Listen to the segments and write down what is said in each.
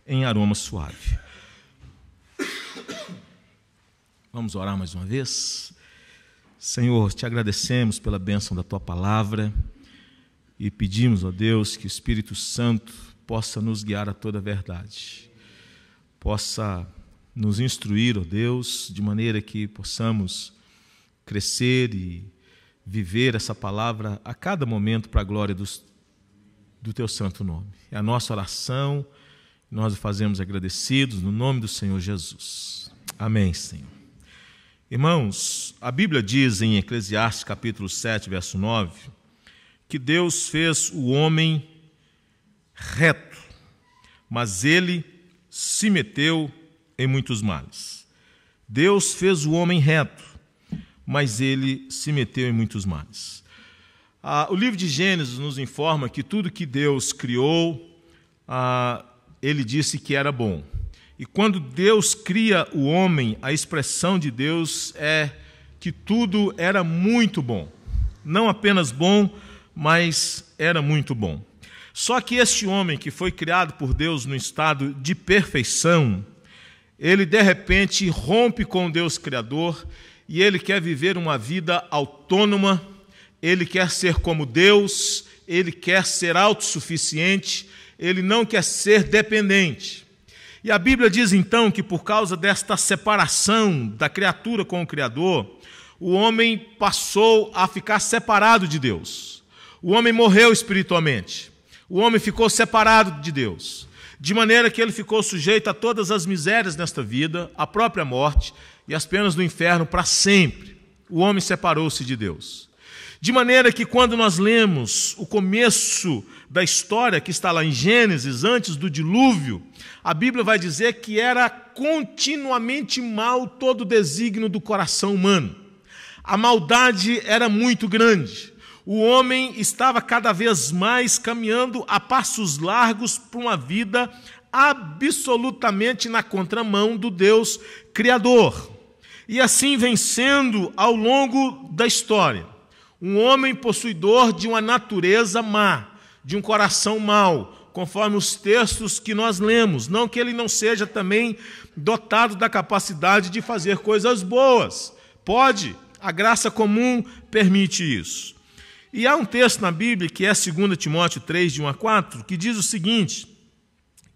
em aroma suave. Vamos orar mais uma vez? Senhor, te agradecemos pela bênção da Tua palavra e pedimos, ó Deus, que o Espírito Santo possa nos guiar a toda a verdade, possa nos instruir, ó Deus, de maneira que possamos crescer e viver essa palavra a cada momento para a glória do Teu santo nome. É a nossa oração, nós o fazemos agradecidos no nome do Senhor Jesus. Amém, Senhor. Irmãos, a Bíblia diz em Eclesiastes capítulo 7, verso 9, que Deus fez o homem reto, mas ele se meteu em muitos males. Deus fez o homem reto, mas ele se meteu em muitos males. O livro de Gênesis nos informa que tudo que Deus criou, ele disse que era bom. E quando Deus cria o homem, a expressão de Deus é que tudo era muito bom. Não apenas bom, mas era muito bom. Só que este homem que foi criado por Deus no estado de perfeição, ele de repente rompe com o Deus Criador e ele quer viver uma vida autônoma, ele quer ser como Deus, ele quer ser autossuficiente, ele não quer ser dependente. E a Bíblia diz então que por causa desta separação da criatura com o Criador, o homem passou a ficar separado de Deus. O homem morreu espiritualmente. O homem ficou separado de Deus, de maneira que ele ficou sujeito a todas as misérias nesta vida, a própria morte e as penas do inferno para sempre. O homem separou-se de Deus. De maneira que quando nós lemos o começo da história que está lá em Gênesis, antes do dilúvio, a Bíblia vai dizer que era continuamente mal todo o desígnio do coração humano. A maldade era muito grande. O homem estava cada vez mais caminhando a passos largos para uma vida absolutamente na contramão do Deus Criador. E assim vem sendo ao longo da história. Um homem possuidor de uma natureza má, de um coração mau, conforme os textos que nós lemos. Não que ele não seja também dotado da capacidade de fazer coisas boas. Pode, a graça comum permite isso. E há um texto na Bíblia, que é 2 Timóteo 3, de 1 a 4, que diz o seguinte,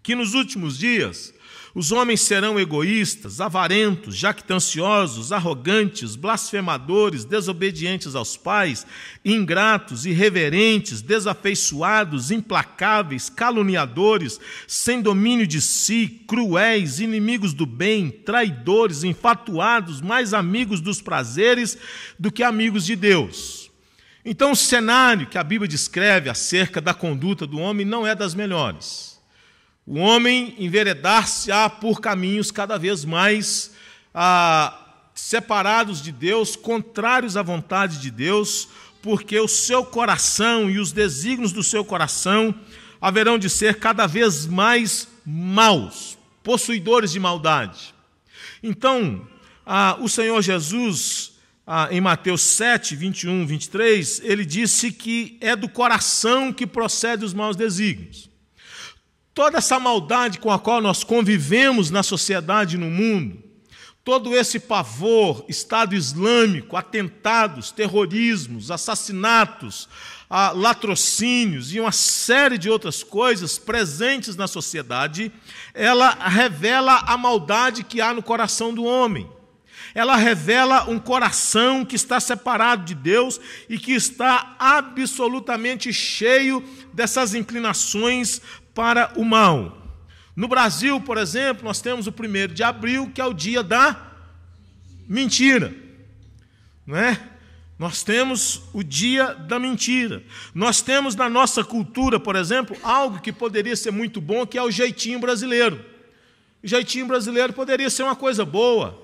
que nos últimos dias os homens serão egoístas, avarentos, jactanciosos, arrogantes, blasfemadores, desobedientes aos pais, ingratos, irreverentes, desafeiçoados, implacáveis, caluniadores, sem domínio de si, cruéis, inimigos do bem, traidores, infatuados, mais amigos dos prazeres do que amigos de Deus. Então, o cenário que a Bíblia descreve acerca da conduta do homem não é das melhores. O homem enveredar-se-á por caminhos cada vez mais separados de Deus, contrários à vontade de Deus, porque o seu coração e os desígnios do seu coração haverão de ser cada vez mais maus, possuidores de maldade. Então, o Senhor Jesus, em Mateus 7, 21, 23, ele disse que é do coração que procede os maus desígnios. Toda essa maldade com a qual nós convivemos na sociedade e no mundo, todo esse pavor, Estado Islâmico, atentados, terrorismos, assassinatos, latrocínios e uma série de outras coisas presentes na sociedade, ela revela a maldade que há no coração do homem. Ela revela um coração que está separado de Deus e que está absolutamente cheio dessas inclinações para o mal. No Brasil, por exemplo, nós temos o 1º de abril, que é o dia da mentira. Não é? Nós temos o dia da mentira. Nós temos na nossa cultura, por exemplo, algo que poderia ser muito bom, que é o jeitinho brasileiro. O jeitinho brasileiro poderia ser uma coisa boa,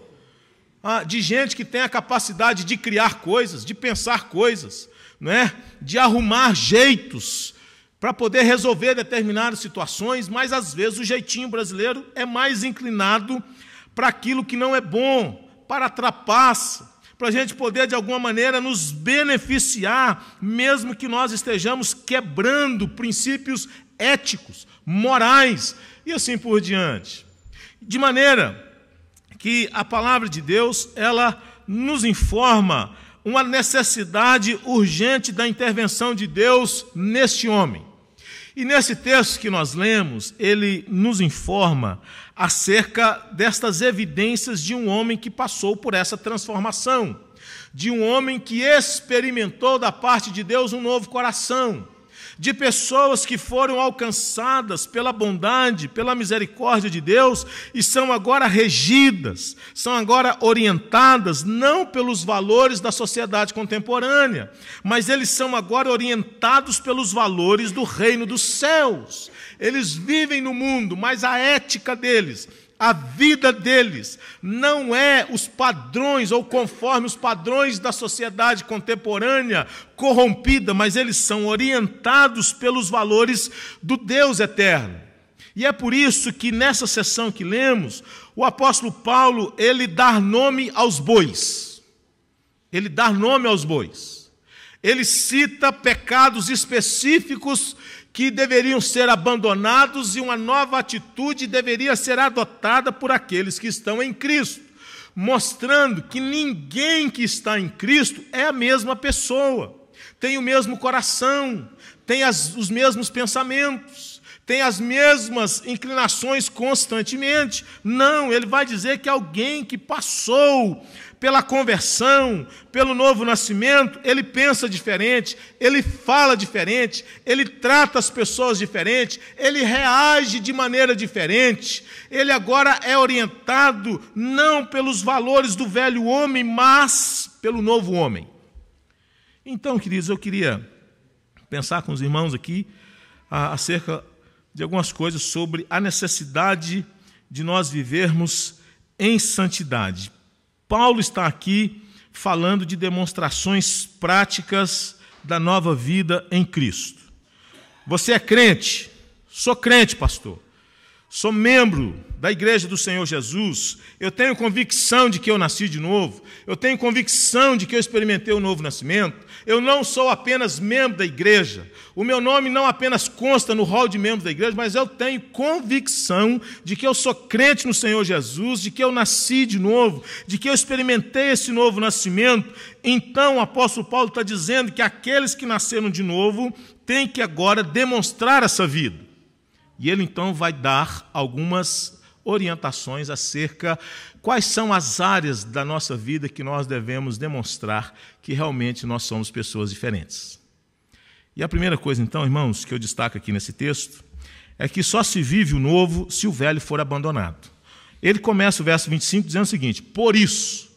de gente que tem a capacidade de criar coisas, de pensar coisas, não é? De arrumar jeitos para poder resolver determinadas situações, mas às vezes o jeitinho brasileiro é mais inclinado para aquilo que não é bom, para a trapaça, para a gente poder de alguma maneira nos beneficiar, mesmo que nós estejamos quebrando princípios éticos, morais, e assim por diante. De maneira que a palavra de Deus, ela nos informa uma necessidade urgente da intervenção de Deus neste homem. E nesse texto que nós lemos, ele nos informa acerca destas evidências de um homem que passou por essa transformação, de um homem que experimentou da parte de Deus um novo coração, de pessoas que foram alcançadas pela bondade, pela misericórdia de Deus e são agora regidas, são agora orientadas não pelos valores da sociedade contemporânea, mas eles são agora orientados pelos valores do reino dos céus. Eles vivem no mundo, mas a ética deles, a vida deles não é os padrões ou conforme os padrões da sociedade contemporânea corrompida, mas eles são orientados pelos valores do Deus eterno. E é por isso que nessa sessão que lemos, o apóstolo Paulo, ele dá nome aos bois. Ele dá nome aos bois. Ele cita pecados específicos que deveriam ser abandonados e uma nova atitude deveria ser adotada por aqueles que estão em Cristo, mostrando que ninguém que está em Cristo é a mesma pessoa, tem o mesmo coração, tem os mesmos pensamentos, tem as mesmas inclinações constantemente. Não, ele vai dizer que alguém que passou pela conversão, pelo novo nascimento, ele pensa diferente, ele fala diferente, ele trata as pessoas diferente, ele reage de maneira diferente. Ele agora é orientado não pelos valores do velho homem, mas pelo novo homem. Então, queridos, eu queria pensar com os irmãos aqui acerca de algumas coisas sobre a necessidade de nós vivermos em santidade. Paulo está aqui falando de demonstrações práticas da nova vida em Cristo. Você é crente? Sou crente, pastor. Sou membro da Igreja do Senhor Jesus. Eu tenho convicção de que eu nasci de novo. Eu tenho convicção de que eu experimentei o novo nascimento. Eu não sou apenas membro da igreja. O meu nome não apenas consta no rol de membros da igreja, mas eu tenho convicção de que eu sou crente no Senhor Jesus, de que eu nasci de novo, de que eu experimentei esse novo nascimento. Então o apóstolo Paulo está dizendo que aqueles que nasceram de novo têm que agora demonstrar essa vida. E ele então vai dar algumas orientações acerca quais são as áreas da nossa vida que nós devemos demonstrar que realmente nós somos pessoas diferentes. E a primeira coisa, então, irmãos, que eu destaco aqui nesse texto, é que só se vive o novo se o velho for abandonado. Ele começa o verso 25 dizendo o seguinte: por isso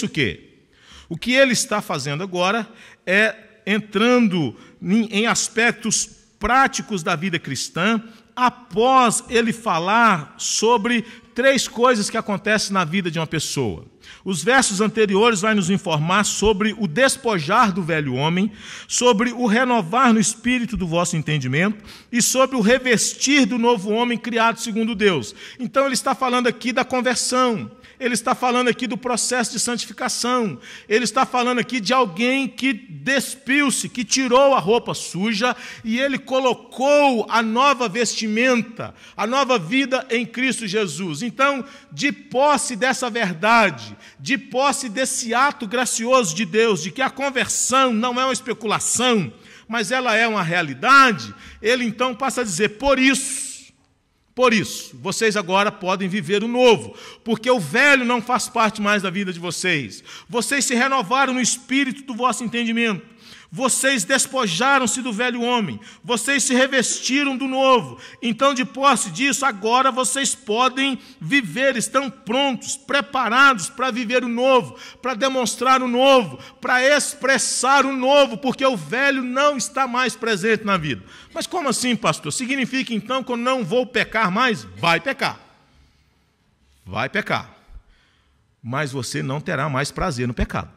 o quê? O que ele está fazendo agora é entrando em aspectos práticos da vida cristã, após ele falar sobre 3 coisas que acontecem na vida de uma pessoa. Os versos anteriores vão nos informar sobre o despojar do velho homem, sobre o renovar no espírito do vosso entendimento e sobre o revestir do novo homem criado segundo Deus. Então ele está falando aqui da conversão. Ele está falando aqui do processo de santificação. Ele está falando aqui de alguém que despiu-se, que tirou a roupa suja e ele colocou a nova vestimenta, a nova vida em Cristo Jesus. Então, de posse dessa verdade, de posse desse ato gracioso de Deus, de que a conversão não é uma especulação, mas ela é uma realidade, ele então passa a dizer: por isso, vocês agora podem viver o novo, porque o velho não faz parte mais da vida de vocês. Vocês se renovaram no espírito do vosso entendimento. Vocês despojaram-se do velho homem. Vocês se revestiram do novo. Então, de posse disso, agora vocês podem viver, estão prontos, preparados para viver o novo, para demonstrar o novo, para expressar o novo, porque o velho não está mais presente na vida. Mas como assim, pastor? Significa então que eu não vou pecar mais? Vai pecar. Vai pecar. Mas você não terá mais prazer no pecado.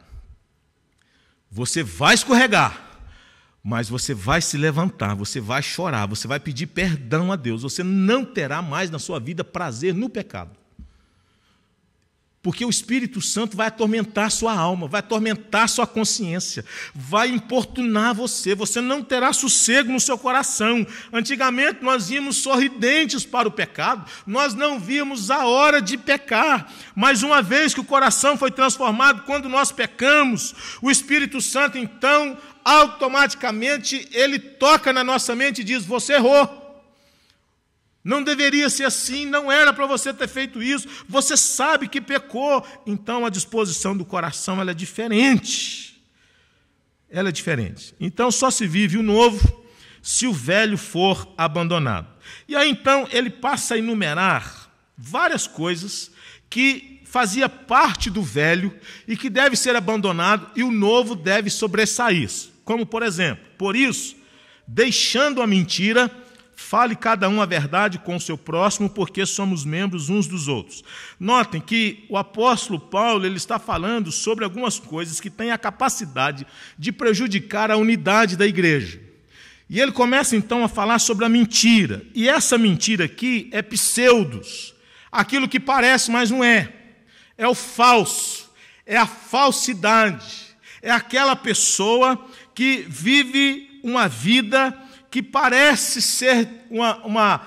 Você vai escorregar, mas você vai se levantar, você vai chorar, você vai pedir perdão a Deus. Você não terá mais na sua vida prazer no pecado. Porque o Espírito Santo vai atormentar sua alma, vai atormentar sua consciência, vai importunar você, você não terá sossego no seu coração. Antigamente nós íamos sorridentes para o pecado, nós não víamos a hora de pecar, mas uma vez que o coração foi transformado, quando nós pecamos, o Espírito Santo então, automaticamente, ele toca na nossa mente e diz: você errou. Não deveria ser assim, não era para você ter feito isso, você sabe que pecou. Então a disposição do coração ela é diferente. Ela é diferente. Então só se vive o novo se o velho for abandonado. E aí então ele passa a enumerar várias coisas que fazia parte do velho e que deve ser abandonado e o novo deve sobressair. Como por exemplo, por isso, deixando a mentira, fale cada um a verdade com o seu próximo, porque somos membros uns dos outros. Notem que o apóstolo Paulo ele está falando sobre algumas coisas que têm a capacidade de prejudicar a unidade da igreja. E ele começa então a falar sobre a mentira. E essa mentira aqui é pseudos, aquilo que parece, mas não é. É o falso, é a falsidade, é aquela pessoa que vive uma vida que parece ser uma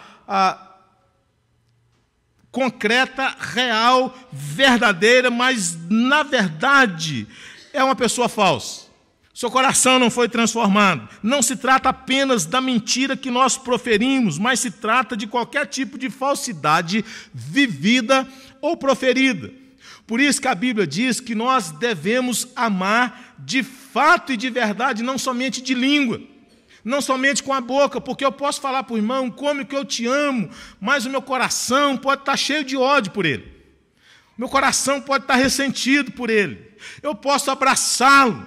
concreta, real, verdadeira, mas, na verdade, é uma pessoa falsa. Seu coração não foi transformado. Não se trata apenas da mentira que nós proferimos, mas se trata de qualquer tipo de falsidade vivida ou proferida. Por isso que a Bíblia diz que nós devemos amar de fato e de verdade, não somente de língua. Não somente com a boca, porque eu posso falar para o irmão como que eu te amo, mas o meu coração pode estar cheio de ódio por ele. O meu coração pode estar ressentido por ele. Eu posso abraçá-lo,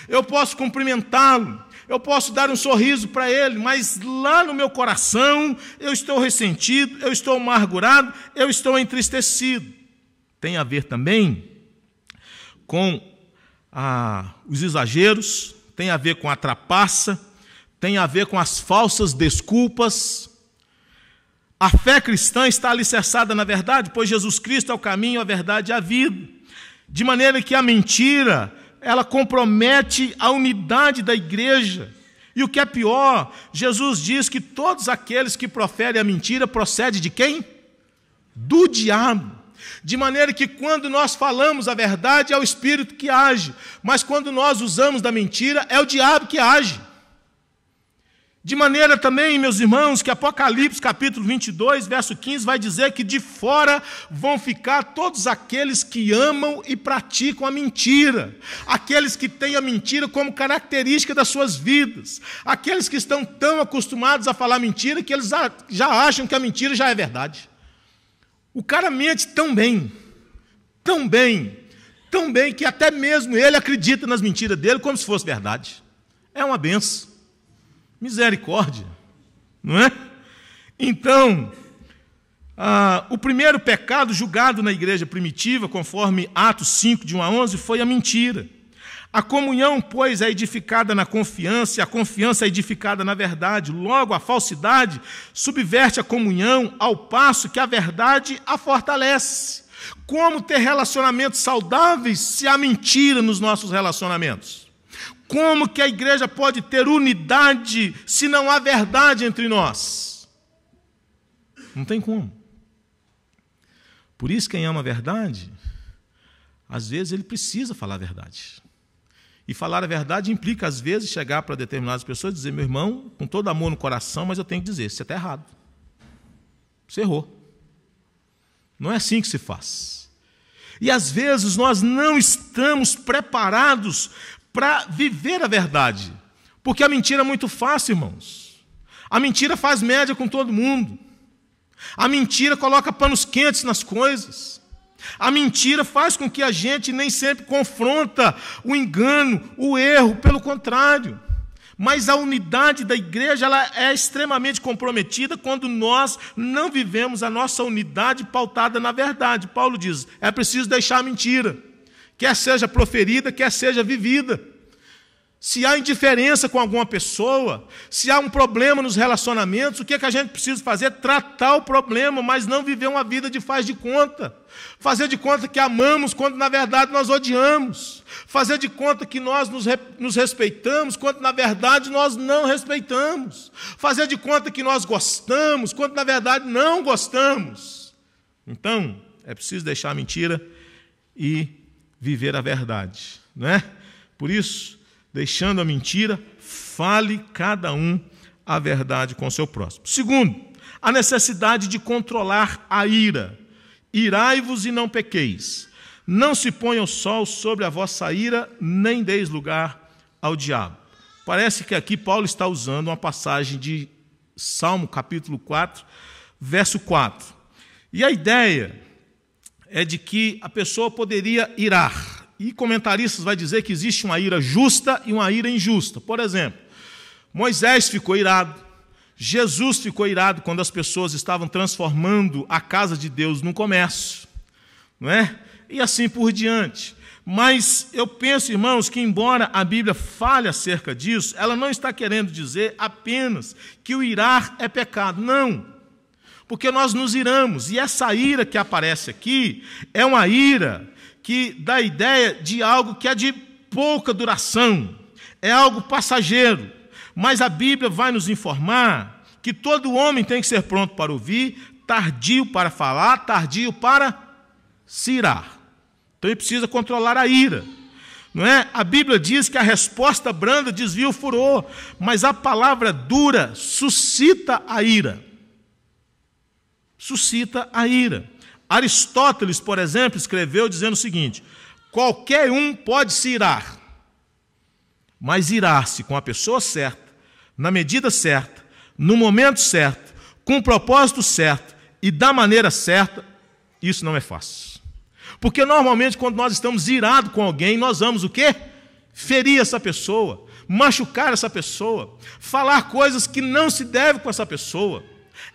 eu posso cumprimentá-lo, eu posso dar um sorriso para ele, mas lá no meu coração eu estou ressentido, eu estou amargurado, eu estou entristecido. Tem a ver também com os exageros, tem a ver com a trapaça, tem a ver com as falsas desculpas. A fé cristã está alicerçada na verdade, pois Jesus Cristo é o caminho, a verdade e a vida. De maneira que a mentira, ela compromete a unidade da igreja. E o que é pior, Jesus diz que todos aqueles que proferem a mentira procedem de quem? Do diabo. De maneira que quando nós falamos a verdade é o Espírito que age, mas quando nós usamos da mentira é o diabo que age. De maneira também, meus irmãos, que Apocalipse capítulo 22, verso 15, vai dizer que de fora vão ficar todos aqueles que amam e praticam a mentira, aqueles que têm a mentira como característica das suas vidas, aqueles que estão tão acostumados a falar mentira que eles já acham que a mentira já é verdade. O cara mente tão bem, que até mesmo ele acredita nas mentiras dele como se fosse verdade. É uma benção. Misericórdia, não é? Então, o primeiro pecado julgado na igreja primitiva, conforme Atos 5, de 1 a 11, foi a mentira. A comunhão, pois, é edificada na confiança, e a confiança é edificada na verdade. Logo, a falsidade subverte a comunhão, ao passo que a verdade a fortalece. Como ter relacionamentos saudáveis se há mentira nos nossos relacionamentos? Como que a igreja pode ter unidade se não há verdade entre nós? Não tem como. Por isso, quem ama a verdade, às vezes ele precisa falar a verdade. E falar a verdade implica, às vezes, chegar para determinadas pessoas e dizer: meu irmão, com todo amor no coração, mas eu tenho que dizer, você está errado. Você errou. Não é assim que se faz. E, às vezes, nós não estamos preparados para viver a verdade. Porque a mentira é muito fácil, irmãos. A mentira faz média com todo mundo. A mentira coloca panos quentes nas coisas. A mentira faz com que a gente nem sempre confronta o engano, o erro, pelo contrário. Mas a unidade da igreja ela é extremamente comprometida quando nós não vivemos a nossa unidade pautada na verdade. Paulo diz, é preciso deixar a mentira, quer seja proferida, quer seja vivida. Se há indiferença com alguma pessoa, se há um problema nos relacionamentos, o que é que a gente precisa fazer? Tratar o problema, mas não viver uma vida de faz de conta. Fazer de conta que amamos, quando na verdade nós odiamos. Fazer de conta que nós nos respeitamos, quando na verdade nós não respeitamos. Fazer de conta que nós gostamos, quando na verdade não gostamos. Então, é preciso deixar a mentira e viver a verdade, não é? Por isso, deixando a mentira, fale cada um a verdade com o seu próximo. Segundo, a necessidade de controlar a ira. Irai-vos e não pequeis. Não se ponha o sol sobre a vossa ira, nem deis lugar ao diabo. Parece que aqui Paulo está usando uma passagem de Salmo, capítulo 4, verso 4. E a ideia é de que a pessoa poderia irar. E comentaristas vai dizer que existe uma ira justa e uma ira injusta. Por exemplo, Moisés ficou irado, Jesus ficou irado quando as pessoas estavam transformando a casa de Deus num comércio, não é? E assim por diante. Mas eu penso, irmãos, que embora a Bíblia fale acerca disso, ela não está querendo dizer apenas que o irar é pecado. Não. Porque nós nos iramos. E essa ira que aparece aqui é uma ira que dá a ideia de algo que é de pouca duração, é algo passageiro. Mas a Bíblia vai nos informar que todo homem tem que ser pronto para ouvir, tardio para falar, tardio para se irar. Então ele precisa controlar a ira. Não é? A Bíblia diz que a resposta branda desvia o furor, mas a palavra dura suscita a ira. Suscita a ira. Aristóteles, por exemplo, escreveu dizendo o seguinte: qualquer um pode se irar, mas irar-se com a pessoa certa, na medida certa, no momento certo, com o propósito certo e da maneira certa, isso não é fácil. Porque normalmente quando nós estamos irados com alguém, nós vamos o quê? Ferir essa pessoa, machucar essa pessoa, falar coisas que não se devem com essa pessoa.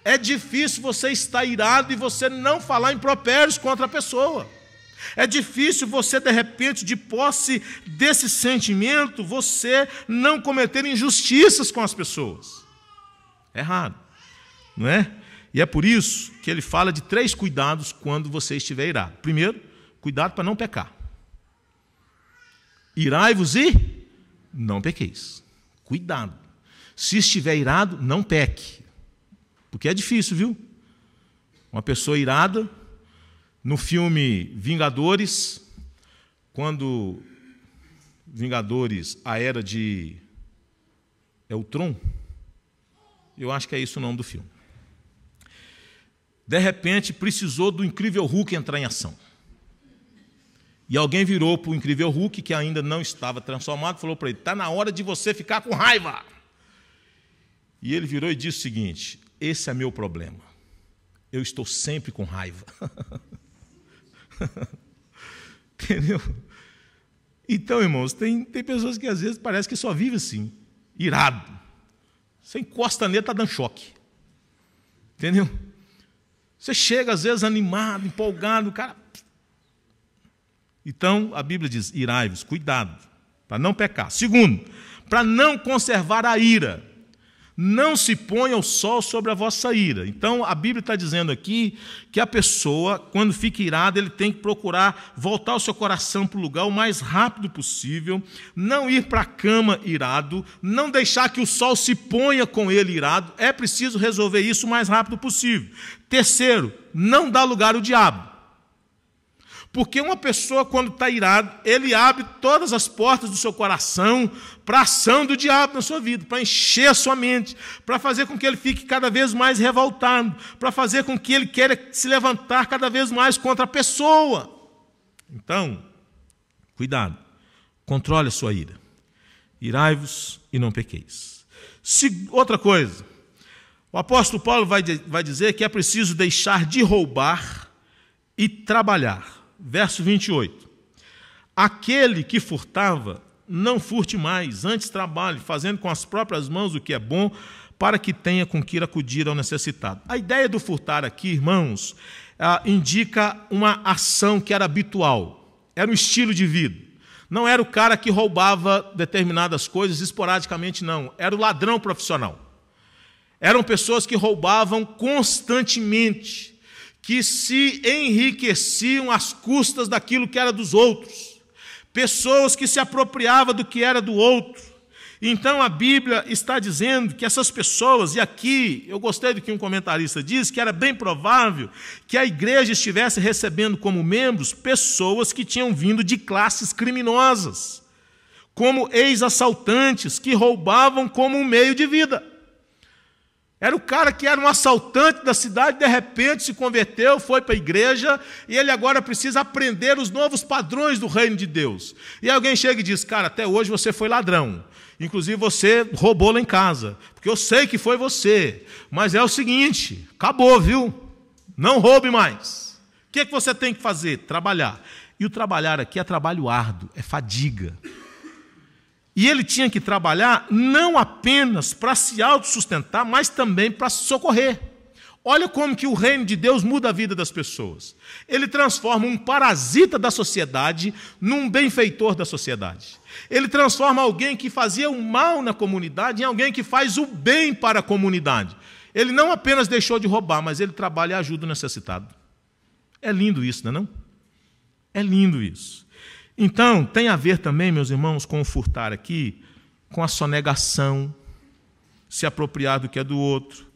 É difícil você estar irado e você não falar impropérios contra a pessoa. É difícil você, de repente, de posse desse sentimento, você não cometer injustiças com as pessoas. É raro, não é? E é por isso que ele fala de 3 cuidados quando você estiver irado. Primeiro, cuidado para não pecar. Irai-vos e não pequeis. Cuidado. Se estiver irado, não peque. Porque é difícil, viu? Uma pessoa irada, no filme Vingadores, quando Vingadores, a era de Ultron, eu acho que é isso o nome do filme. De repente, precisou do Incrível Hulk entrar em ação. E alguém virou para o Incrível Hulk, que ainda não estava transformado, e falou para ele: está na hora de você ficar com raiva. E ele virou e disse o seguinte: esse é meu problema. Eu estou sempre com raiva. Entendeu? Então, irmãos, tem pessoas que às vezes parece que só vivem assim, irado. Você encosta nele, está dando choque. Entendeu? Você chega às vezes animado, empolgado, cara. Então, a Bíblia diz: irai-vos, cuidado, para não pecar. Segundo, para não conservar a ira. Não se ponha o sol sobre a vossa ira. Então, a Bíblia está dizendo aqui que a pessoa, quando fica irada, ele tem que procurar voltar o seu coração para o lugar o mais rápido possível, não ir para a cama irado, não deixar que o sol se ponha com ele irado. É preciso resolver isso o mais rápido possível. Terceiro, não dá lugar ao diabo. Porque uma pessoa, quando está irado, ele abre todas as portas do seu coração para a ação do diabo na sua vida, para encher a sua mente, para fazer com que ele fique cada vez mais revoltado, para fazer com que ele queira se levantar cada vez mais contra a pessoa. Então, cuidado, controle a sua ira. Irai-vos e não pequeis. Outra coisa, o apóstolo Paulo vai dizer que é preciso deixar de roubar e trabalhar. Verso 28. Aquele que furtava, não furte mais, antes trabalhe, fazendo com as próprias mãos o que é bom, para que tenha com que ir acudir ao necessitado. A ideia do furtar aqui, irmãos, indica uma ação que era habitual, era um estilo de vida. Não era o cara que roubava determinadas coisas esporadicamente, não. Era o ladrão profissional. Eram pessoas que roubavam constantemente, que se enriqueciam às custas daquilo que era dos outros. Pessoas que se apropriavam do que era do outro. Então a Bíblia está dizendo que essas pessoas, e aqui eu gostei do que um comentarista disse, que era bem provável que a igreja estivesse recebendo como membros pessoas que tinham vindo de classes criminosas, como ex-assaltantes que roubavam como um meio de vida. Era o cara que era um assaltante da cidade, de repente se converteu, foi para a igreja, e ele agora precisa aprender os novos padrões do reino de Deus. E alguém chega e diz, cara, até hoje você foi ladrão. Inclusive você roubou lá em casa, porque eu sei que foi você. Mas é o seguinte, acabou, viu? Não roube mais. O que você tem que fazer? Trabalhar. E o trabalhar aqui é trabalho árduo, é fadiga. E ele tinha que trabalhar não apenas para se autossustentar, mas também para se socorrer. Olha como que o reino de Deus muda a vida das pessoas. Ele transforma um parasita da sociedade num benfeitor da sociedade. Ele transforma alguém que fazia o mal na comunidade em alguém que faz o bem para a comunidade. Ele não apenas deixou de roubar, mas ele trabalha e ajuda o necessitado. É lindo isso, não é não? É lindo isso. Então, tem a ver também, meus irmãos, com o furtar aqui, com a sonegação, se apropriar do que é do outro,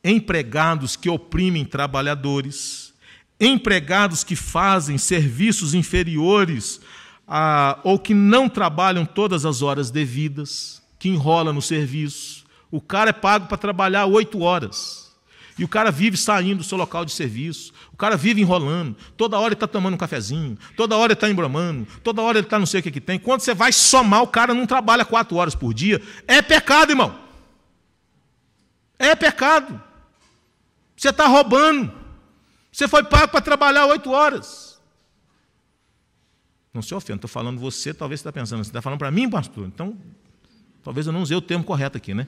empregados que oprimem trabalhadores, empregados que fazem serviços inferiores ou que não trabalham todas as horas devidas, que enrola no serviço. O cara é pago para trabalhar 8 horas. E o cara vive saindo do seu local de serviço. O cara vive enrolando. Toda hora ele está tomando um cafezinho. Toda hora ele está embromando. Toda hora ele está não sei o que tem. Quando você vai somar, o cara não trabalha 4 horas por dia. É pecado, irmão. É pecado. Você está roubando. Você foi pago para trabalhar 8 horas. Não se ofenda, estou falando você, talvez você está pensando, você está falando para mim, pastor? Então, talvez eu não usei o termo correto aqui, né?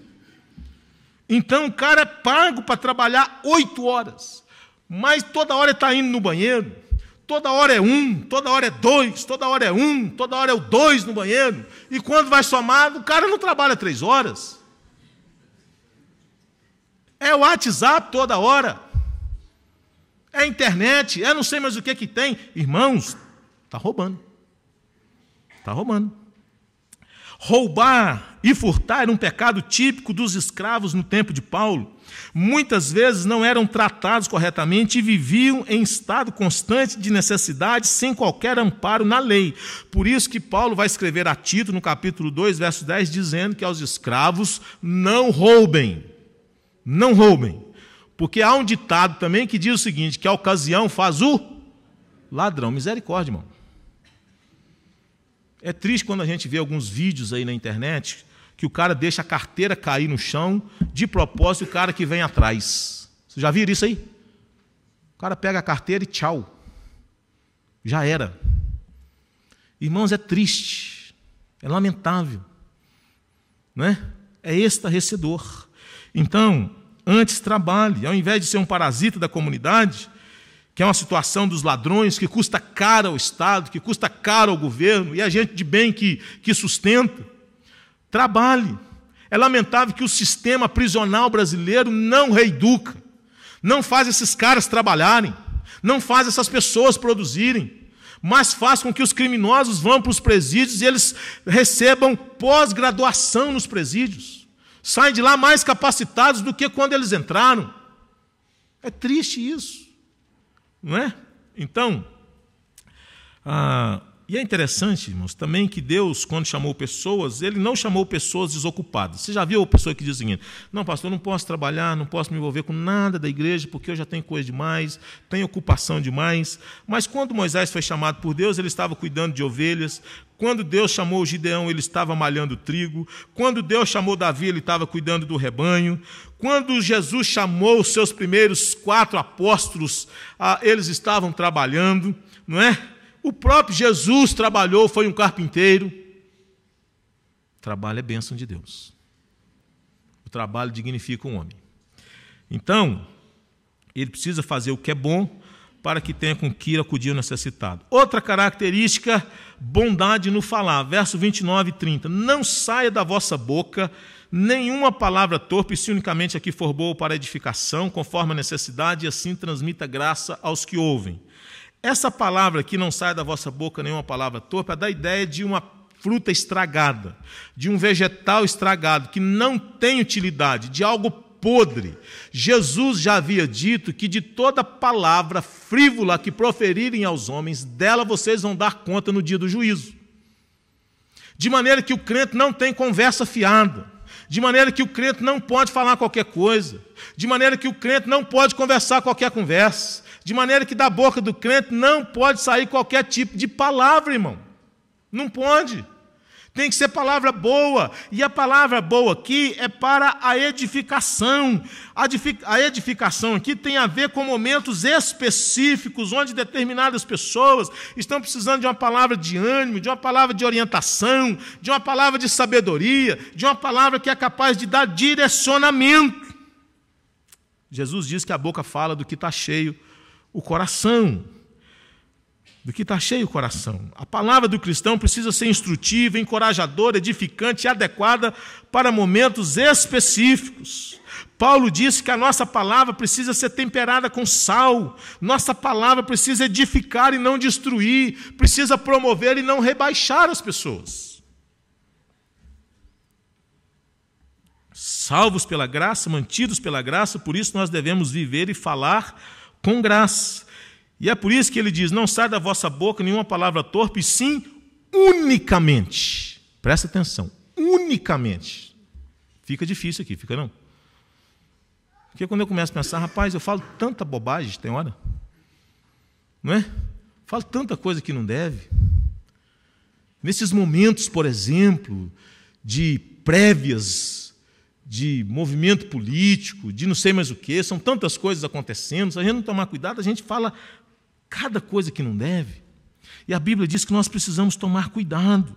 Então, o cara é pago para trabalhar 8 horas, mas toda hora ele está indo no banheiro, toda hora é 1, toda hora é 2, toda hora é 1, toda hora é o 2 no banheiro, e quando vai somar, o cara não trabalha 3 horas. É o WhatsApp toda hora, é a internet, é não sei mais o que tem. Irmãos, está roubando. Está roubando. Roubar e furtar era um pecado típico dos escravos no tempo de Paulo. Muitas vezes não eram tratados corretamente e viviam em estado constante de necessidade, sem qualquer amparo na lei. Por isso que Paulo vai escrever a Tito, no capítulo 2, verso 10, dizendo que aos escravos não roubem. Não roubem. Porque há um ditado também que diz o seguinte, que a ocasião faz o ladrão. Misericórdia, irmão. É triste quando a gente vê alguns vídeos aí na internet que o cara deixa a carteira cair no chão, de propósito, o cara que vem atrás. Vocês já viram isso aí? O cara pega a carteira e tchau. Já era. Irmãos, é triste, é lamentável, não é? É estarrecedor. Então, antes trabalhe, ao invés de ser um parasita da comunidade, que é uma situação dos ladrões, que custa caro ao Estado, que custa caro ao governo, e a gente de bem que sustenta, trabalhe. É lamentável que o sistema prisional brasileiro não reeduca, não faz esses caras trabalharem, não faz essas pessoas produzirem, mas faz com que os criminosos vão para os presídios e eles recebam pós-graduação nos presídios. Saem de lá mais capacitados do que quando eles entraram. É triste isso. Não é? Então, e é interessante, irmãos, também que Deus, quando chamou pessoas, Ele não chamou pessoas desocupadas. Você já viu a pessoa que diz o seguinte, não, pastor, eu não posso trabalhar, não posso me envolver com nada da igreja, porque eu já tenho coisa demais, tenho ocupação demais. Mas quando Moisés foi chamado por Deus, ele estava cuidando de ovelhas. Quando Deus chamou o Gideão, ele estava malhando trigo. Quando Deus chamou Davi, ele estava cuidando do rebanho. Quando Jesus chamou os seus primeiros 4 apóstolos, eles estavam trabalhando, não é? O próprio Jesus trabalhou, foi um carpinteiro. Trabalho é bênção de Deus. O trabalho dignifica um homem. Então, ele precisa fazer o que é bom, para que tenha com que ir acudir ao necessitado. Outra característica, bondade no falar. Verso 29 e 30. Não saia da vossa boca nenhuma palavra torpe, se unicamente aqui for boa para edificação, conforme a necessidade, e assim transmita graça aos que ouvem. Essa palavra que não sai da vossa boca nenhuma palavra torpe, dá a ideia de uma fruta estragada, de um vegetal estragado, que não tem utilidade, de algo podre. Jesus já havia dito que de toda palavra frívola que proferirem aos homens, dela vocês vão dar conta no dia do juízo. De maneira que o crente não tem conversa fiada, de maneira que o crente não pode falar qualquer coisa, de maneira que o crente não pode conversar qualquer conversa, de maneira que da boca do crente não pode sair qualquer tipo de palavra, irmão. Não pode. Tem que ser palavra boa. E a palavra boa aqui é para a edificação. A edificação aqui tem a ver com momentos específicos, onde determinadas pessoas estão precisando de uma palavra de ânimo, de uma palavra de orientação, de uma palavra de sabedoria, de uma palavra que é capaz de dar direcionamento. Jesus diz que a boca fala do que está cheio o coração. Do que está cheio o coração. A palavra do cristão precisa ser instrutiva, encorajadora, edificante e adequada para momentos específicos. Paulo disse que a nossa palavra precisa ser temperada com sal. Nossa palavra precisa edificar e não destruir. Precisa promover e não rebaixar as pessoas. Salvos pela graça, mantidos pela graça, por isso nós devemos viver e falar com graça. E é por isso que ele diz, não sai da vossa boca nenhuma palavra torpe, sim, unicamente. Presta atenção, unicamente. Fica difícil aqui, fica não? Porque quando eu começo a pensar, rapaz, eu falo tanta bobagem, tem hora. Não é? Falo tanta coisa que não deve. Nesses momentos, por exemplo, de prévias, de movimento político, de não sei mais o quê, são tantas coisas acontecendo, se a gente não tomar cuidado, a gente fala cada coisa que não deve. E a Bíblia diz que nós precisamos tomar cuidado.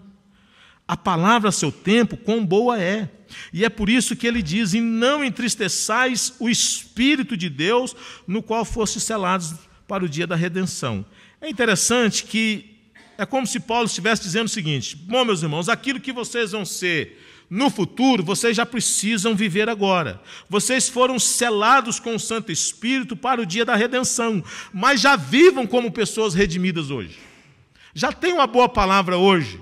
A palavra a seu tempo, quão boa é. E é por isso que ele diz, e não entristeçais o Espírito de Deus, no qual fostes selados para o dia da redenção. É interessante que é como se Paulo estivesse dizendo o seguinte, bom, meus irmãos, aquilo que vocês vão ser no futuro, vocês já precisam viver agora. Vocês foram selados com o Santo Espírito para o dia da redenção, mas já vivam como pessoas redimidas hoje. Já tem uma boa palavra hoje.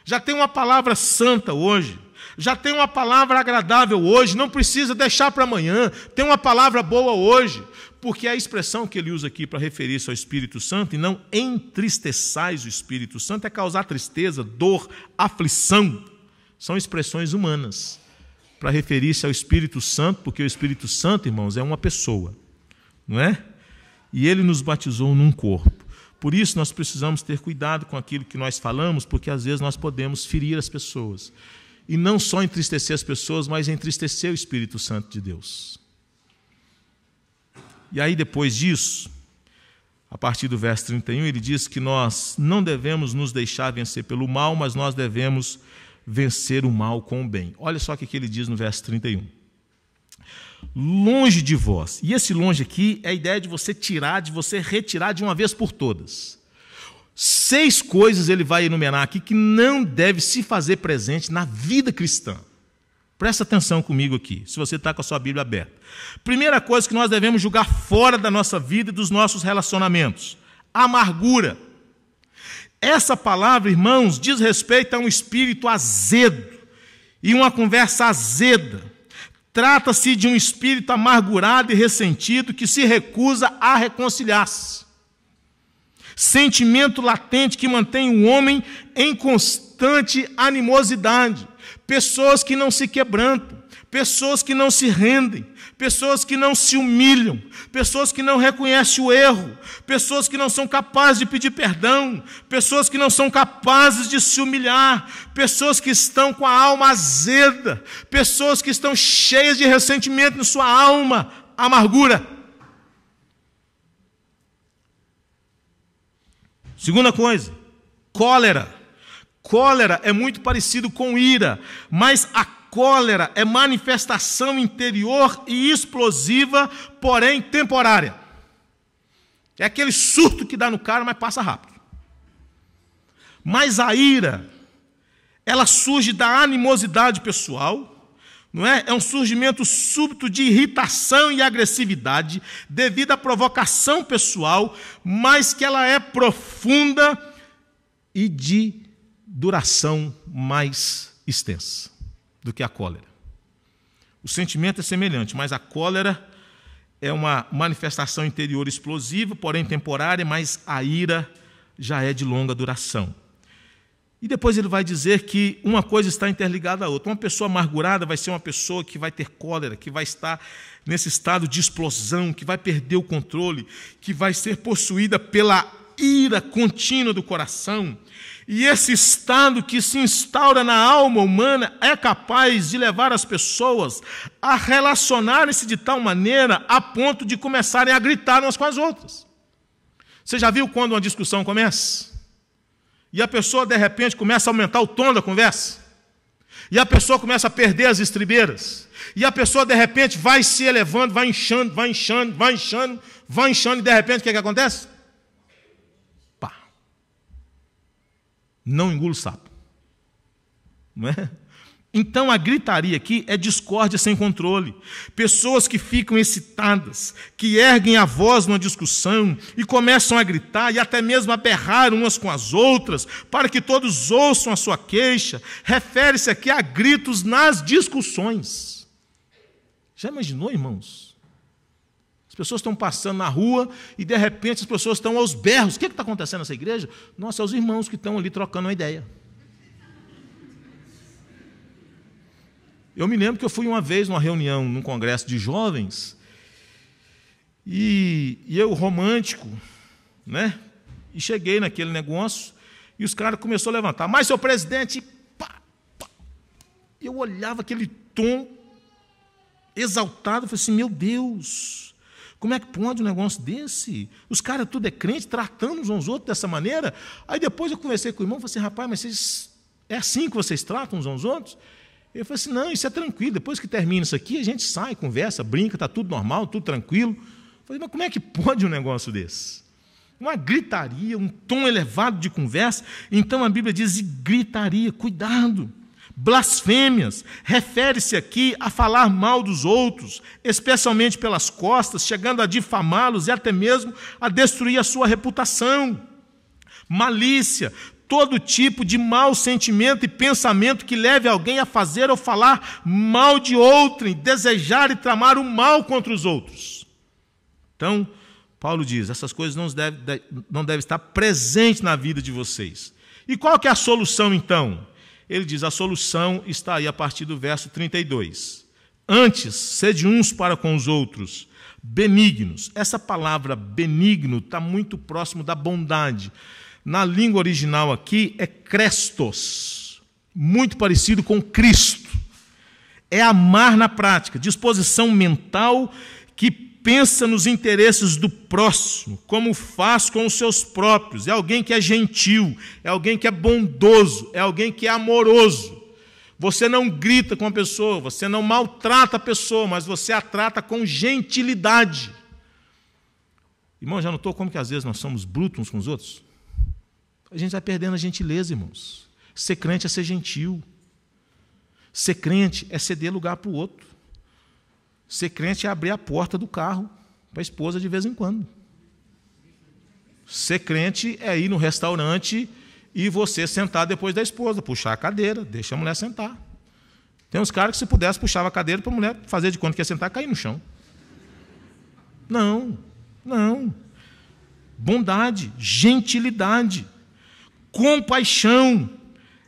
Já tem uma palavra santa hoje. Já tem uma palavra agradável hoje. Não precisa deixar para amanhã. Tem uma palavra boa hoje. Porque a expressão que ele usa aqui para referir-se ao Espírito Santo, e não entristeçais o Espírito Santo, é causar tristeza, dor, aflição. São expressões humanas para referir-se ao Espírito Santo, porque o Espírito Santo, irmãos, é uma pessoa, não é? E ele nos batizou num corpo. Por isso nós precisamos ter cuidado com aquilo que nós falamos, porque às vezes nós podemos ferir as pessoas. E não só entristecer as pessoas, mas entristecer o Espírito Santo de Deus. E aí depois disso, a partir do verso 31, ele diz que nós não devemos nos deixar vencer pelo mal, mas nós devemos vencer o mal com o bem. Olha só o que ele diz no verso 31. Longe de vós. E esse longe aqui é a ideia de você tirar, de você retirar de uma vez por todas. 6 coisas ele vai enumerar aqui que não deve se fazer presente na vida cristã. Presta atenção comigo aqui, se você está com a sua Bíblia aberta. Primeira coisa que nós devemos jogar fora da nossa vida e dos nossos relacionamentos. Amargura. Essa palavra, irmãos, diz respeito a um espírito azedo e uma conversa azeda. Trata-se de um espírito amargurado e ressentido que se recusa a reconciliar-se. Sentimento latente que mantém o homem em constante animosidade. Pessoas que não se quebrantam, pessoas que não se rendem, pessoas que não se humilham, pessoas que não reconhecem o erro, pessoas que não são capazes de pedir perdão, pessoas que não são capazes de se humilhar, pessoas que estão com a alma azeda, pessoas que estão cheias de ressentimento na sua alma, amargura. Segunda coisa, cólera. Cólera é muito parecido com ira, mas a cólera é manifestação interior e explosiva, porém temporária. É aquele surto que dá no cara, mas passa rápido. Mas a ira, ela surge da animosidade pessoal, não é? É um surgimento súbito de irritação e agressividade devido à provocação pessoal, mas que ela é profunda e de duração mais extensa do que a cólera. O sentimento é semelhante, mas a cólera é uma manifestação interior explosiva, porém temporária, mas a ira já é de longa duração. E depois ele vai dizer que uma coisa está interligada à outra. Uma pessoa amargurada vai ser uma pessoa que vai ter cólera, que vai estar nesse estado de explosão, que vai perder o controle, que vai ser possuída pela ira contínua do coração. E esse estado que se instaura na alma humana é capaz de levar as pessoas a relacionarem-se de tal maneira a ponto de começarem a gritar umas com as outras. Você já viu quando uma discussão começa? E a pessoa, de repente, começa a aumentar o tom da conversa. E a pessoa começa a perder as estribeiras. E a pessoa, de repente, vai se elevando, vai inchando, vai inchando, vai inchando, vai inchando. E, de repente, o que acontece? Pá. Não engula o sapo. Não é? Então, a gritaria aqui é discórdia sem controle. Pessoas que ficam excitadas, que erguem a voz numa discussão e começam a gritar e até mesmo a berrar umas com as outras, para que todos ouçam a sua queixa. Refere-se aqui a gritos nas discussões. Já imaginou, irmãos? As pessoas estão passando na rua e, de repente, as pessoas estão aos berros. O que está acontecendo nessa igreja? Nossa, é os irmãos que estão ali trocando uma ideia. Eu me lembro que eu fui uma vez numa reunião, num congresso de jovens, e eu, romântico, né? E cheguei naquele negócio, e os caras começaram a levantar. Mas, seu presidente, pá, pá. Eu olhava aquele tom exaltado, falei assim, meu Deus, como é que pode um negócio desse? Os caras tudo é crente, tratando uns aos outros dessa maneira. Aí depois eu conversei com o irmão, falei assim, rapaz, mas vocês, é assim que vocês tratam uns aos outros? Ele falou assim, não, isso é tranquilo, depois que termina isso aqui, a gente sai, conversa, brinca, está tudo normal, tudo tranquilo. Eu falei, mas como é que pode um negócio desse? Uma gritaria, um tom elevado de conversa. Então a Bíblia diz gritaria, cuidado. Blasfêmias, refere-se aqui a falar mal dos outros, especialmente pelas costas, chegando a difamá-los e até mesmo a destruir a sua reputação. Malícia, todo tipo de mau sentimento e pensamento que leve alguém a fazer ou falar mal de outrem, desejar e tramar o mal contra os outros. Então, Paulo diz, essas coisas não devem estar presentes na vida de vocês. E qual que é a solução, então? Ele diz, a solução está aí a partir do verso 32. Antes, sede uns para com os outros, benignos. Essa palavra benigno está muito próximo da bondade. Na língua original aqui é Crestos, muito parecido com Cristo. É amar na prática, disposição mental que pensa nos interesses do próximo, como faz com os seus próprios. É alguém que é gentil, é alguém que é bondoso, é alguém que é amoroso. Você não grita com a pessoa, você não maltrata a pessoa, mas você a trata com gentilidade. Irmão, já notou como que às vezes nós somos brutos uns com os outros? A gente vai perdendo a gentileza, irmãos. Ser crente é ser gentil. Ser crente é ceder lugar para o outro. Ser crente é abrir a porta do carro para a esposa de vez em quando. Ser crente é ir no restaurante e você sentar depois da esposa, puxar a cadeira, deixa a mulher sentar. Tem uns caras que, se pudesse, puxava a cadeira para a mulher fazer de conta que ia sentar e cair no chão. Não, não. Bondade, gentilidade, compaixão,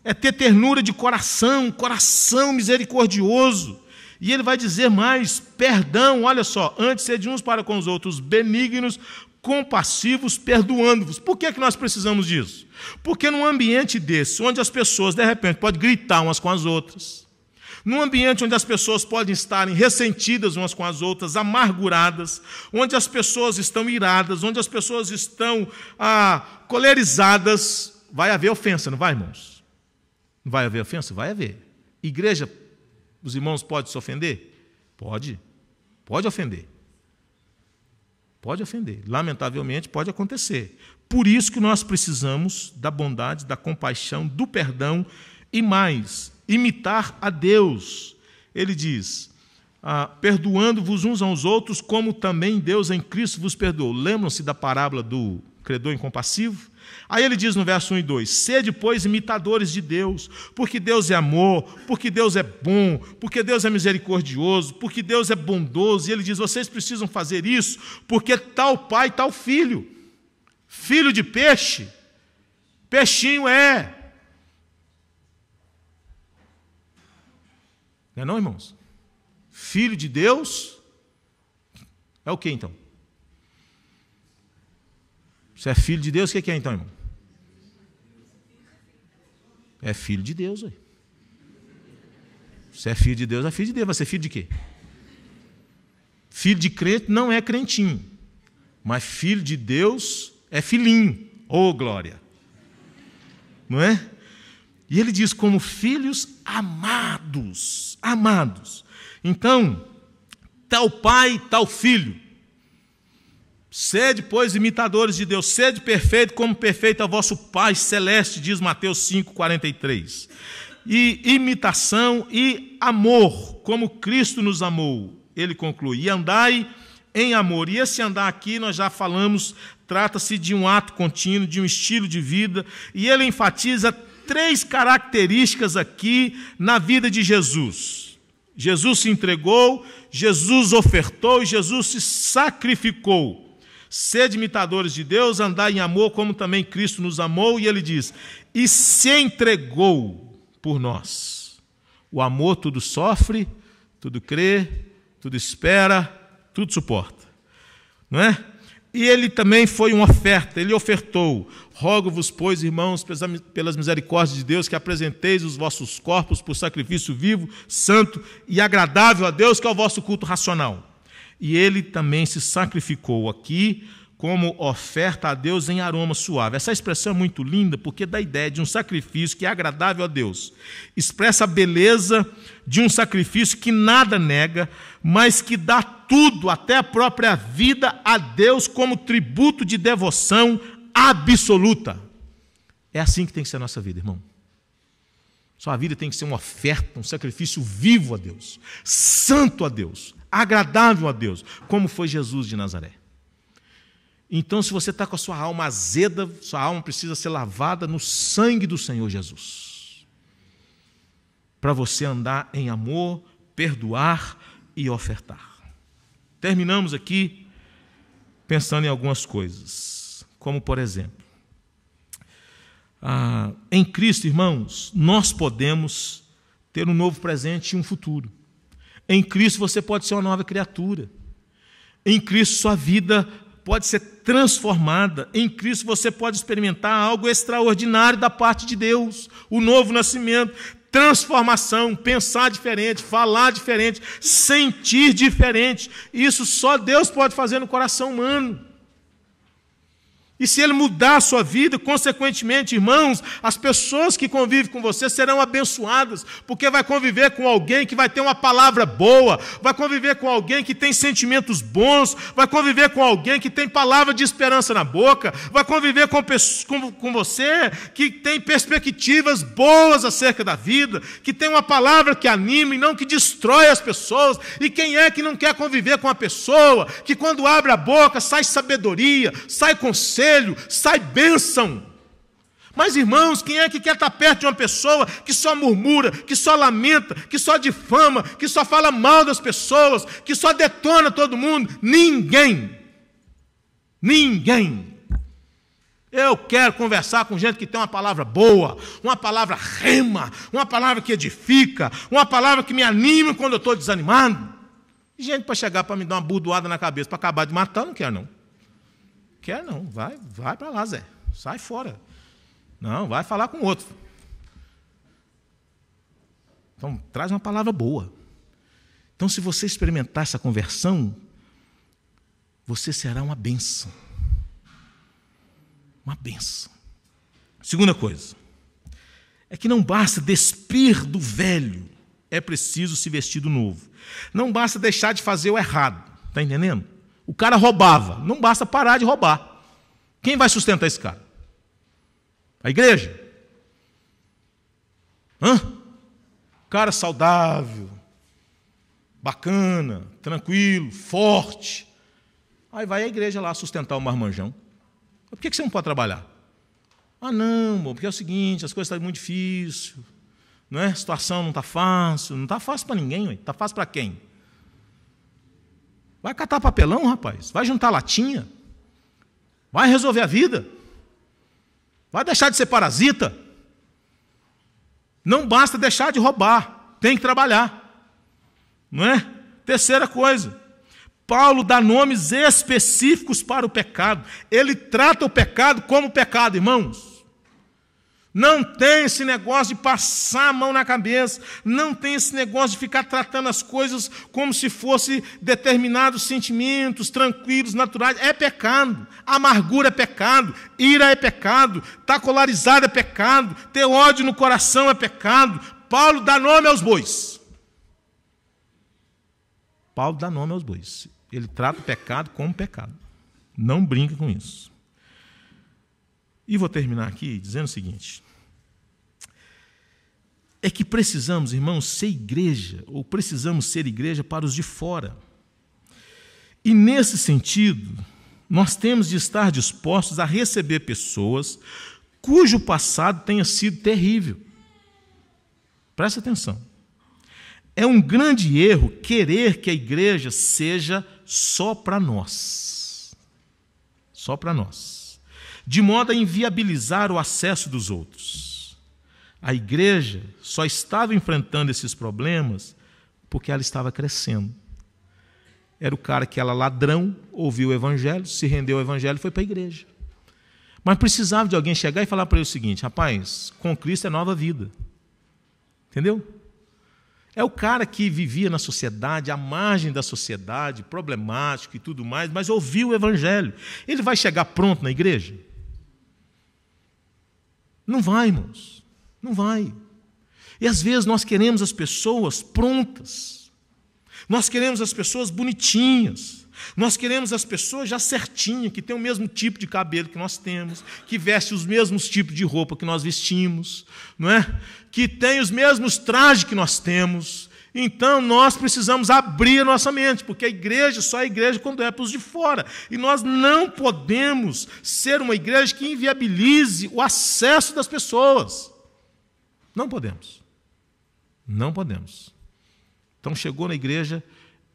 é ter ternura de coração, coração misericordioso. E ele vai dizer mais, perdão, olha só, antes sede uns para com os outros, benignos, compassivos, perdoando-vos. Por que nós precisamos disso? Porque num ambiente desse, onde as pessoas, de repente, podem gritar umas com as outras, num ambiente onde as pessoas podem estarem ressentidas umas com as outras, amarguradas, onde as pessoas estão iradas, onde as pessoas estão colerizadas, vai haver ofensa, não vai, irmãos? Não vai haver ofensa? Vai haver. Igreja, os irmãos podem se ofender? Pode. Pode ofender. Pode ofender. Lamentavelmente, pode acontecer. Por isso que nós precisamos da bondade, da compaixão, do perdão e mais, imitar a Deus. Ele diz, perdoando-vos uns aos outros, como também Deus em Cristo vos perdoou. Lembram-se da parábola do credor incompassivo? Aí ele diz no verso 1 e 2, sede, pois, imitadores de Deus, porque Deus é amor, porque Deus é bom, porque Deus é misericordioso, porque Deus é bondoso. E ele diz, vocês precisam fazer isso, porque tal pai, tal filho. Filho de peixe, peixinho é. Não é não, irmãos? Filho de Deus é o que então? Se é filho de Deus, o que é então, irmão? É filho de Deus. Aí. Se é filho de Deus, é filho de Deus. Vai ser filho de quê? Filho de crente não é crentinho. Mas filho de Deus é filhinho. Ô, glória! Não é? E ele diz, como filhos amados. Amados. Então, tal pai, tal filho. Sede, pois, imitadores de Deus, sede perfeito, como perfeito é o vosso Pai celeste, diz Mateus 5,43. E imitação e amor, como Cristo nos amou. Ele conclui, e andai em amor. E esse andar aqui, nós já falamos, trata-se de um ato contínuo, de um estilo de vida, e ele enfatiza 3 características aqui na vida de Jesus. Jesus se entregou, Jesus ofertou e Jesus se sacrificou. Sede imitadores de Deus, andai em amor, como também Cristo nos amou. E ele diz, e se entregou por nós. O amor tudo sofre, tudo crê, tudo espera, tudo suporta. Não é? E ele também foi uma oferta, ele ofertou. Rogo-vos, pois, irmãos, pelas misericórdias de Deus, que apresenteis os vossos corpos por sacrifício vivo, santo e agradável a Deus, que é o vosso culto racional. E ele também se sacrificou aqui como oferta a Deus em aroma suave. Essa expressão é muito linda porque dá a ideia de um sacrifício que é agradável a Deus. Expressa a beleza de um sacrifício que nada nega, mas que dá tudo, até a própria vida, a Deus como tributo de devoção absoluta. É assim que tem que ser a nossa vida, irmão. Sua vida tem que ser uma oferta, um sacrifício vivo a Deus, santo a Deus, agradável a Deus, como foi Jesus de Nazaré. Então, se você está com a sua alma azeda, sua alma precisa ser lavada no sangue do Senhor Jesus, para você andar em amor, perdoar e ofertar. Terminamos aqui pensando em algumas coisas, como por exemplo, em Cristo, irmãos, nós podemos ter um novo presente e um futuro. Em Cristo você pode ser uma nova criatura. Em Cristo sua vida pode ser transformada. Em Cristo você pode experimentar algo extraordinário da parte de Deus. O novo nascimento, transformação, pensar diferente, falar diferente, sentir diferente. Isso só Deus pode fazer no coração humano. E se ele mudar a sua vida, consequentemente, irmãos, as pessoas que convivem com você serão abençoadas, porque vai conviver com alguém que vai ter uma palavra boa, vai conviver com alguém que tem sentimentos bons, vai conviver com alguém que tem palavra de esperança na boca, vai conviver com você que tem perspectivas boas acerca da vida, que tem uma palavra que anima e não que destrói as pessoas. E quem é que não quer conviver com uma pessoa que quando abre a boca sai sabedoria, sai conselho, sai bênção? Mas, irmãos, quem é que quer estar perto de uma pessoa que só murmura, que só lamenta, que só difama, que só fala mal das pessoas, que só detona todo mundo? Ninguém. Ninguém. Eu quero conversar com gente que tem uma palavra boa, uma palavra rema, uma palavra que edifica, uma palavra que me anima quando eu estou desanimado. E gente para chegar para me dar uma burdoada na cabeça, para acabar de matar, não quero não. Quer não, vai para lá, Zé, sai fora. Não, vai falar com outro. Então, traz uma palavra boa. Então, se você experimentar essa conversão, você será uma bênção. Uma bênção. Segunda coisa, é que não basta despir do velho, é preciso se vestir do novo. Não basta deixar de fazer o errado, está entendendo? O cara roubava. Não basta parar de roubar. Quem vai sustentar esse cara? A igreja. Cara saudável, bacana, tranquilo, forte. Aí vai a igreja lá sustentar o marmanjão. Por que você não pode trabalhar? Não, porque é o seguinte, as coisas estão muito difíceis, não é? A situação não está fácil para ninguém, está fácil para quem? Vai catar papelão, rapaz, vai juntar latinha, vai resolver a vida, vai deixar de ser parasita. Não basta deixar de roubar, tem que trabalhar, não é? Terceira coisa, Paulo dá nomes específicos para o pecado. Ele trata o pecado como pecado, irmãos. Não tem esse negócio de passar a mão na cabeça, não tem esse negócio de ficar tratando as coisas como se fossem determinados sentimentos tranquilos, naturais. É pecado. Amargura é pecado, ira é pecado, estar colarizado é pecado, ter ódio no coração é pecado. Paulo dá nome aos bois. Paulo dá nome aos bois. Ele trata o pecado como pecado. Não brinca com isso. E vou terminar aqui dizendo o seguinte. É que precisamos, irmãos, ser igreja, ou precisamos ser igreja para os de fora. E nesse sentido, nós temos de estar dispostos a receber pessoas cujo passado tenha sido terrível. Presta atenção. É um grande erro querer que a igreja seja só para nós. Só para nós. De modo a inviabilizar o acesso dos outros. A igreja só estava enfrentando esses problemas porque ela estava crescendo. Era o cara que era ladrão, ouviu o evangelho, se rendeu ao evangelho e foi para a igreja. Mas precisava de alguém chegar e falar para ele o seguinte: rapaz, com Cristo é nova vida. Entendeu? É o cara que vivia na sociedade, à margem da sociedade, problemático e tudo mais, mas ouviu o evangelho. Ele vai chegar pronto na igreja? Não vai, irmãos. Não vai. E às vezes nós queremos as pessoas prontas. Nós queremos as pessoas bonitinhas. Nós queremos as pessoas já certinhas, que têm o mesmo tipo de cabelo que nós temos, que vestem os mesmos tipos de roupa que nós vestimos, não é? Que têm os mesmos trajes que nós temos. Então, nós precisamos abrir a nossa mente, porque a igreja só é igreja quando é para os de fora. E nós não podemos ser uma igreja que inviabilize o acesso das pessoas. Não podemos. Não podemos. Então, chegou na igreja,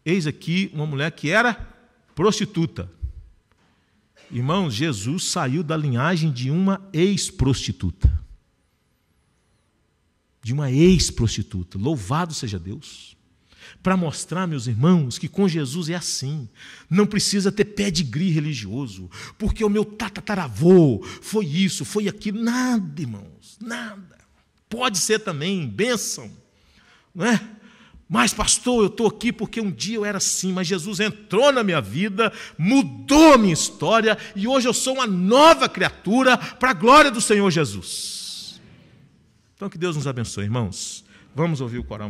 eis aqui uma mulher que era prostituta. Irmãos, Jesus saiu da linhagem de uma ex-prostituta. De uma ex-prostituta. Louvado seja Deus. Para mostrar, meus irmãos, que com Jesus é assim. Não precisa ter pedigree religioso, porque o meu tataravô foi isso, foi aquilo. Nada, irmãos, nada. Pode ser também bênção, não é? Mas, pastor, eu estou aqui porque um dia eu era assim, mas Jesus entrou na minha vida, mudou a minha história, e hoje eu sou uma nova criatura para a glória do Senhor Jesus. Então, que Deus nos abençoe, irmãos. Vamos ouvir o coral.